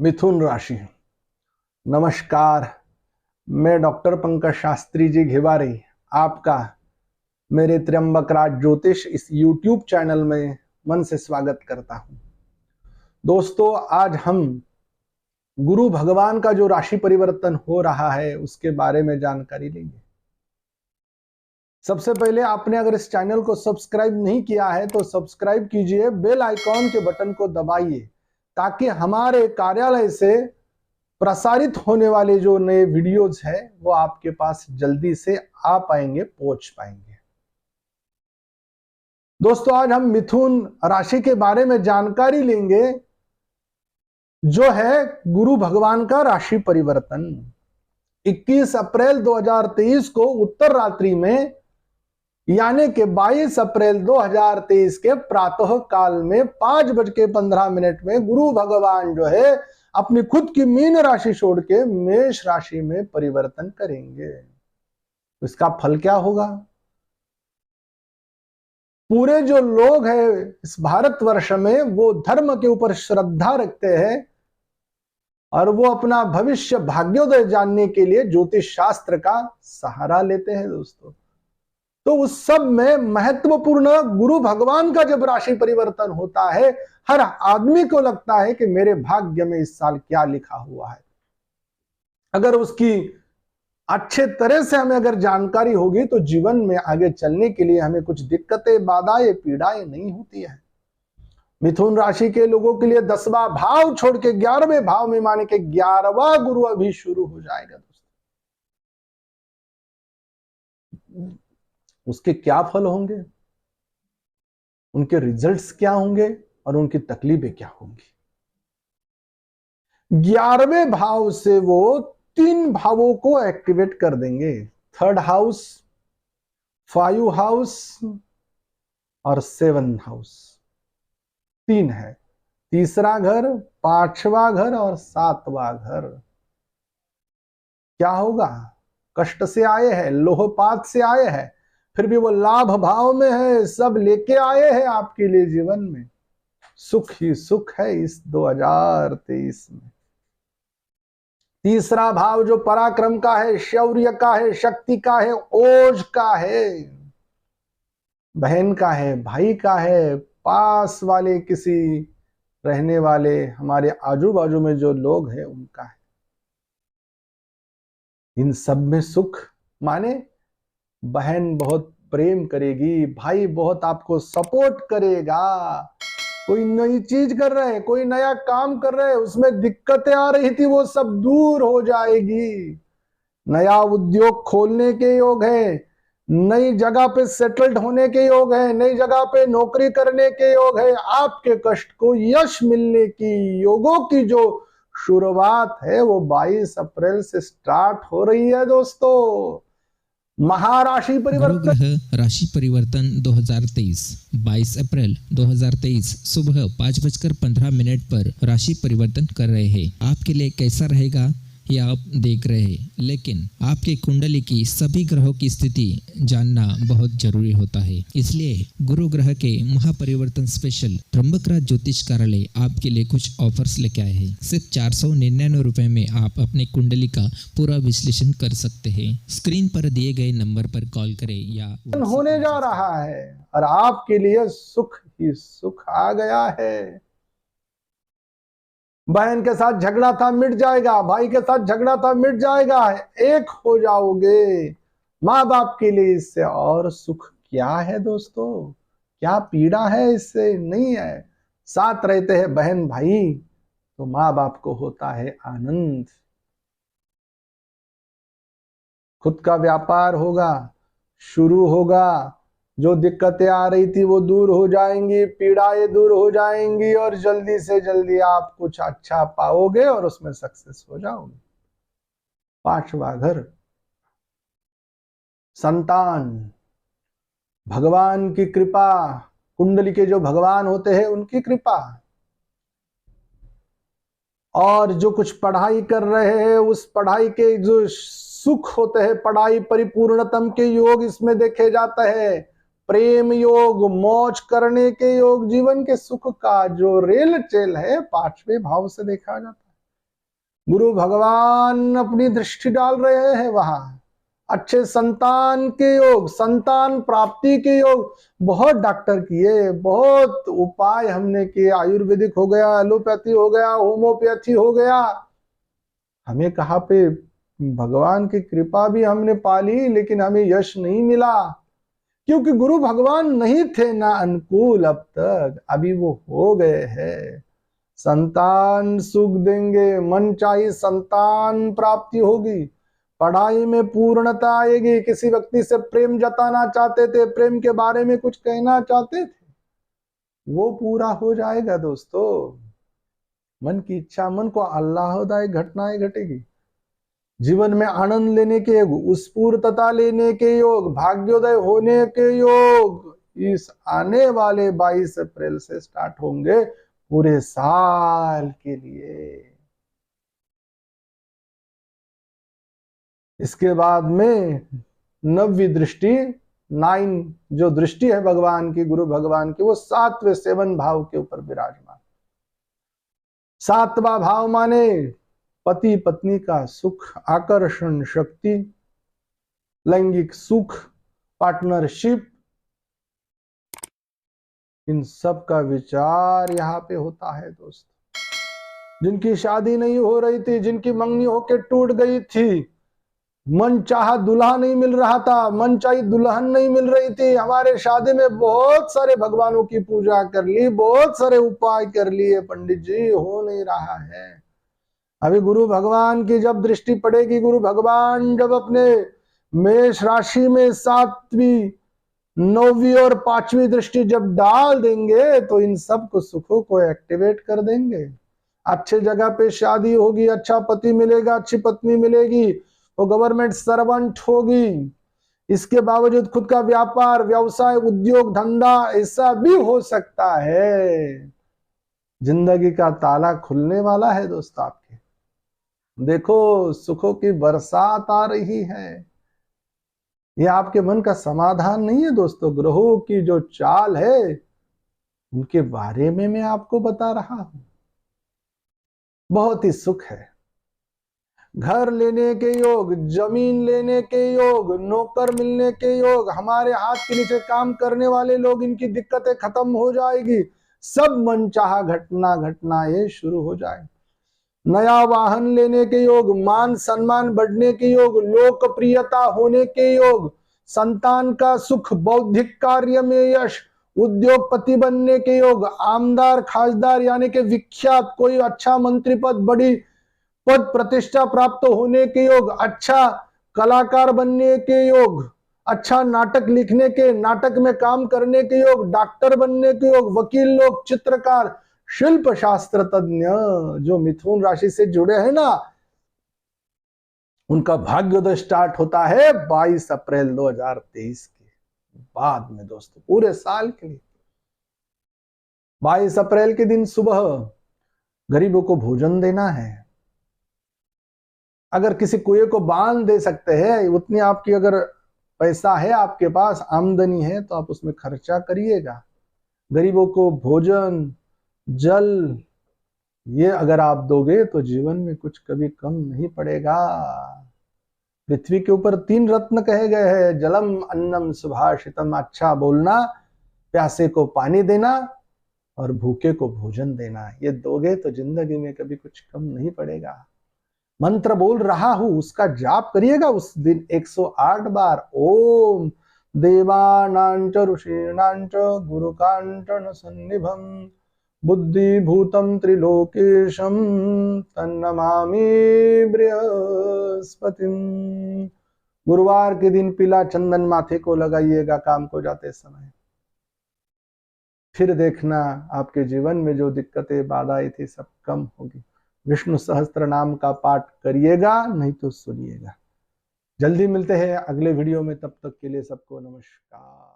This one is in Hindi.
मिथुन राशि। नमस्कार, मैं डॉक्टर पंकज शास्त्री जी घेवारे आपका मेरे त्र्यंबक राज ज्योतिष इस YouTube चैनल में मन से स्वागत करता हूं। दोस्तों, आज हम गुरु भगवान का जो राशि परिवर्तन हो रहा है उसके बारे में जानकारी लेंगे। सबसे पहले आपने अगर इस चैनल को सब्सक्राइब नहीं किया है तो सब्सक्राइब कीजिए, बेल आइकॉन के बटन को दबाइए ताकि हमारे कार्यालय से प्रसारित होने वाले जो नए वीडियोज है वो आपके पास जल्दी से आ पाएंगे, पहुंच पाएंगे। दोस्तों, आज हम मिथुन राशि के बारे में जानकारी लेंगे जो है गुरु भगवान का राशि परिवर्तन। 21 अप्रैल 2023 को उत्तर रात्रि में यानी कि 22 अप्रैल 2023 के प्रातः काल में 5:15 में गुरु भगवान जो है अपनी खुद की मीन राशि छोड़ के मेष राशि में परिवर्तन करेंगे। इसका फल क्या होगा? पूरे जो लोग हैं इस भारतवर्ष में वो धर्म के ऊपर श्रद्धा रखते हैं और वो अपना भविष्य भाग्योदय जानने के लिए ज्योतिष शास्त्र का सहारा लेते हैं। दोस्तों, तो उस सब में महत्वपूर्ण गुरु भगवान का जब राशि परिवर्तन होता है, हर आदमी को लगता है कि मेरे भाग्य में इस साल क्या लिखा हुआ है। अगर उसकी अच्छे तरह से हमें अगर जानकारी होगी तो जीवन में आगे चलने के लिए हमें कुछ दिक्कतें, बाधाएं, पीड़ाएं नहीं होती है। मिथुन राशि के लोगों के लिए 10वां भाव छोड़ के 11वें भाव में माने के 11वां गुरु अभी शुरू हो जाएगा। दोस्तों, उसके क्या फल होंगे, उनके रिजल्ट्स क्या होंगे और उनकी तकलीफें क्या होंगी। 11वें भाव से वो 3 भावों को एक्टिवेट कर देंगे। 3rd हाउस, 5 हाउस और 7 हाउस। 3 है, तीसरा घर, 5वां घर और 7वां घर। क्या होगा? कष्ट से आए हैं, लोहपात से आए हैं, फिर भी वो लाभ भाव में है, सब लेके आए हैं आपके लिए। जीवन में सुख ही सुख है इस 2023 में। तीसरा भाव जो पराक्रम का है, शौर्य का है, शक्ति का है, ओज का है, बहन का है, भाई का है, पास वाले किसी रहने वाले हमारे आजू बाजू में जो लोग हैं उनका है। इन सब में सुख माने बहन बहुत प्रेम करेगी, भाई बहुत आपको सपोर्ट करेगा। कोई नई चीज कर रहे हैं, कोई नया काम कर रहे हैं, उसमें दिक्कतें आ रही थी वो सब दूर हो जाएगी। नया उद्योग खोलने के योग है, नई जगह पे सेटल्ड होने के योग है, नई जगह पे नौकरी करने के योग है। आपके कष्ट को यश मिलने की योगों की जो शुरुआत है वो 22 अप्रैल से स्टार्ट हो रही है। दोस्तों, महाराशि परिवर्तन, ग्रह राशि परिवर्तन 2023 22 अप्रैल 2023 सुबह 5:15 पर राशि परिवर्तन कर रहे हैं। आपके लिए कैसा रहेगा यह आप देख रहे हैं, लेकिन आपके कुंडली की सभी ग्रहों की स्थिति जानना बहुत जरूरी होता है। इसलिए गुरु ग्रह के महापरिवर्तन स्पेशल त्र्यंबक राज ज्योतिष कार्यालय आपके लिए कुछ ऑफर्स लेके आए हैं। सिर्फ 499 रुपए में आप अपने कुंडली का पूरा विश्लेषण कर सकते हैं। स्क्रीन पर दिए गए नंबर पर कॉल करें या होने जा रहा है और आपके लिए सुख ही सुख आ गया है। बहन के साथ झगड़ा था, मिट जाएगा। भाई के साथ झगड़ा था, मिट जाएगा। एक हो जाओगे। माँ बाप के लिए इससे और सुख क्या है? दोस्तों, क्या पीड़ा है? इससे नहीं है। साथ रहते हैं बहन भाई तो माँ बाप को होता है आनंद। खुद का व्यापार होगा, शुरू होगा। जो दिक्कतें आ रही थी वो दूर हो जाएंगी, पीड़ाएं दूर हो जाएंगी और जल्दी से जल्दी आप कुछ अच्छा पाओगे और उसमें सक्सेस हो जाओगे। 5वां घर, संतान, भगवान की कृपा, कुंडली के जो भगवान होते हैं उनकी कृपा, और जो कुछ पढ़ाई कर रहे हैं उस पढ़ाई के जो सुख होते हैं, पढ़ाई परिपूर्णतम के योग इसमें देखे जाते हैं। प्रेम योग, मौज करने के योग, जीवन के सुख का जो रेल चेल है 5वें भाव से देखा जाता है। गुरु भगवान अपनी दृष्टि डाल रहे हैं वहां। अच्छे संतान के योग, संतान प्राप्ति के योग बहुत डॉक्टर किए, बहुत उपाय हमने किए, आयुर्वेदिक हो गया, एलोपैथी हो गया, होम्योपैथी हो गया, हमें कहाँ पे भगवान की कृपा भी हमने पाली, लेकिन हमें यश नहीं मिला, क्योंकि गुरु भगवान नहीं थे ना अनुकूल अब तक। अभी वो हो गए हैं, संतान सुख देंगे, मन चाहिए संतान प्राप्ति होगी, पढ़ाई में पूर्णता आएगी, किसी व्यक्ति से प्रेम जताना चाहते थे, प्रेम के बारे में कुछ कहना चाहते थे, वो पूरा हो जाएगा दोस्तों। मन की इच्छा, मन को आह्लाददायक घटनाएं घटेगी, जीवन में आनंद लेने के योग, स्फूर्तता लेने के योग, भाग्योदय होने के योग इस आने वाले 22 अप्रैल से स्टार्ट होंगे पूरे साल के लिए। इसके बाद में नवी दृष्टि, 9 जो दृष्टि है भगवान की, गुरु भगवान की, वो 7वें 7 भाव के ऊपर विराजमान। 7वां भाव माने पति पत्नी का सुख, आकर्षण शक्ति, लैंगिक सुख, पार्टनरशिप, इन सब का विचार यहाँ पे होता है दोस्तों। जिनकी शादी नहीं हो रही थी, जिनकी मंगनी होके टूट गई थी, मन चाहा दूल्हा नहीं मिल रहा था, मन चाही दुल्हन नहीं मिल रही थी, हमारे शादी में बहुत सारे भगवानों की पूजा कर ली, बहुत सारे उपाय कर लिए, पंडित जी हो नहीं रहा है। अभी गुरु भगवान की जब दृष्टि पड़ेगी, गुरु भगवान जब अपने मेष राशि में 7वीं 9वीं और 5वीं दृष्टि जब डाल देंगे, तो इन सब को सुखों को एक्टिवेट कर देंगे। अच्छे जगह पे शादी होगी, अच्छा पति मिलेगा, अच्छी पत्नी मिलेगी, वो गवर्नमेंट सर्वेंट होगी, इसके बावजूद खुद का व्यापार, व्यवसाय, उद्योग, धंधा ऐसा भी हो सकता है। जिंदगी का ताला खुलने वाला है दोस्तों आपके। देखो सुखों की बरसात आ रही है। ये आपके मन का समाधान नहीं है दोस्तों, ग्रहों की जो चाल है उनके बारे में मैं आपको बता रहा हूं। बहुत ही सुख है, घर लेने के योग, जमीन लेने के योग, नौकर मिलने के योग, हमारे हाथ के नीचे काम करने वाले लोग, इनकी दिक्कतें खत्म हो जाएगी, सब मनचाहा घटना ये शुरू हो जाए। नया वाहन लेने के योग, मान सम्मान बढ़ने के योग, लोकप्रियता होने के योग, संतान का सुख, बौद्धिक कार्य में यश, उद्योगपति बनने के योग, आमदार खासदार यानी कि विख्यात, कोई अच्छा मंत्री पद, बड़ी पद प्रतिष्ठा प्राप्त होने के योग, अच्छा कलाकार बनने के योग, अच्छा नाटक लिखने के, नाटक में काम करने के योग, डॉक्टर बनने के योग, वकील लोग, चित्रकार, शिल्प शास्त्र तज्ञ जो मिथुन राशि से जुड़े हैं ना, उनका भाग्योदय स्टार्ट होता है 22 अप्रैल 2023 के बाद में दोस्तों, पूरे साल के लिए। 22 अप्रैल के दिन सुबह गरीबों को भोजन देना है। अगर किसी कुएं को बांध दे सकते हैं, उतनी आपकी अगर पैसा है, आपके पास आमदनी है, तो आप उसमें खर्चा करिएगा। गरीबों को भोजन, जल, ये अगर आप दोगे तो जीवन में कुछ कभी कम नहीं पड़ेगा। पृथ्वी के ऊपर 3 रत्न कहे गए हैं, जलम, अन्नम, सुभाषितम। अच्छा बोलना, प्यासे को पानी देना और भूखे को भोजन देना, ये दोगे तो जिंदगी में कभी कुछ कम नहीं पड़ेगा। मंत्र बोल रहा हूं, उसका जाप करिएगा उस दिन 108 बार। ओम देवानांच ऋषीणांच गुरुकांचन सन्निभम बुद्धिभूतम त्रिलोकेशम तन्नमामि बृहस्पतिम। गुरुवार के दिन पीला चंदन माथे को लगाइएगा काम को जाते समय। फिर देखना आपके जीवन में जो दिक्कतें बाधाएं थी सब कम होगी। विष्णु सहस्त्र नाम का पाठ करिएगा, नहीं तो सुनिएगा। जल्दी मिलते हैं अगले वीडियो में, तब तक के लिए सबको नमस्कार।